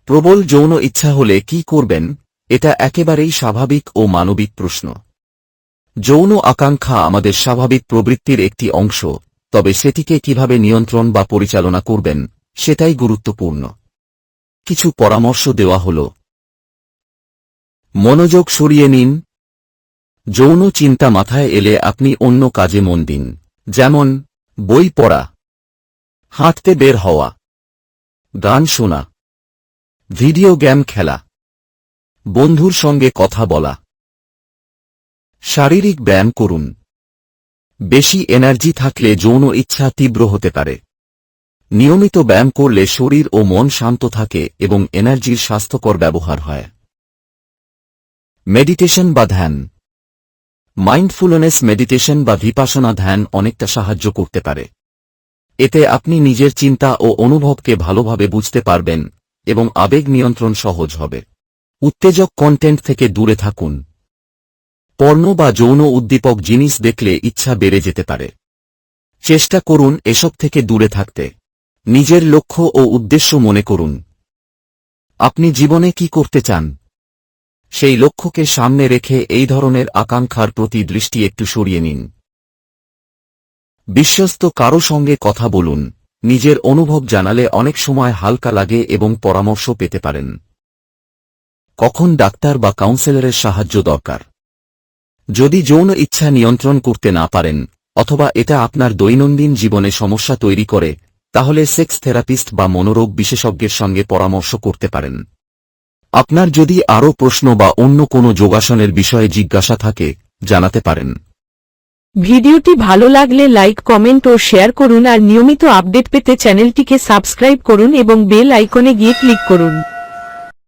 প্রবল যৌন ইচ্ছা হলে কি করবেন? এটা একেবারেই স্বাভাবিক ও মানবিক প্রশ্ন। যৌন আকাঙ্ক্ষা আমাদের স্বাভাবিক প্রবৃত্তির একটি অংশ, তবে সেটিকে কিভাবে নিয়ন্ত্রণ বা পরিচালনা করবেন সেটাই গুরুত্বপূর্ণ। কিছু পরামর্শ দেওয়া হল। মনোযোগ সরিয়ে নিন। যৌন চিন্তা মাথায় এলে আপনি অন্য কাজে মন দিন, যেমন বই পড়া, হাঁটতে বের হওয়া, গান শোনা, ভিডিও গেম খেলা, বন্ধুর সঙ্গে কথা বলা। শারীরিক ব্যায়াম করুন। বেশি এনার্জি থাকলে যৌন ইচ্ছা তীব্র হতে পারে। নিয়মিত ব্যায়াম করলে শরীর ও মন শান্ত থাকে এবং এনার্জির স্বাস্থ্যকর ব্যবহার হয়। মেডিটেশন বা ধ্যান। মাইন্ডফুলনেস মেডিটেশন বা ভিপাসনা ধ্যান অনেকটা সাহায্য করতে পারে। এতে আপনি নিজের চিন্তা ও অনুভবকে ভালোভাবে বুঝতে পারবেন এবং আবেগ নিয়ন্ত্রণ সহজ হবে। উত্তেজক কন্টেন্ট থেকে দূরে থাকুন। পর্ন বা যৌন উদ্দীপক জিনিস দেখলে ইচ্ছা বেড়ে যেতে পারে। চেষ্টা করুন এসব থেকে দূরে থাকতে। নিজের লক্ষ্য ও উদ্দেশ্য মনে করুন। আপনি জীবনে কি করতে চান, সেই লক্ষ্যকে সামনে রেখে এই ধরনের আকাঙ্ক্ষার প্রতি দৃষ্টি একটু সরিয়ে নিন। বিশ্বস্ত কারো সঙ্গে কথা বলুন। নিজের অনুভব জানালে অনেক সময় হালকা লাগে এবং পরামর্শ পেতে পারেন। কখন ডাক্তার বা কাউন্সেলরের সাহায্য দরকার? যদি যৌন ইচ্ছা নিয়ন্ত্রণ করতে না পারেন অথবা এটা আপনার দৈনন্দিন জীবনে সমস্যা তৈরি করে, তাহলে সেক্স থেরাপিস্ট বা মনোরোগ বিশেষজ্ঞের সঙ্গে পরামর্শ করতে পারেন। আপনার যদি আরও প্রশ্ন বা অন্য কোনো যোগাসনের বিষয়ে জিজ্ঞাসা থাকে, জানাতে পারেন। ভিডিওটি ভালো লাগলে লাইক, কমেন্ট ও শেয়ার করুন আর নিয়মিত আপডেট পেতে চ্যানেলটিকে সাবস্ক্রাইব করুন এবং বেল আইকনে গিয়ে ক্লিক করুন।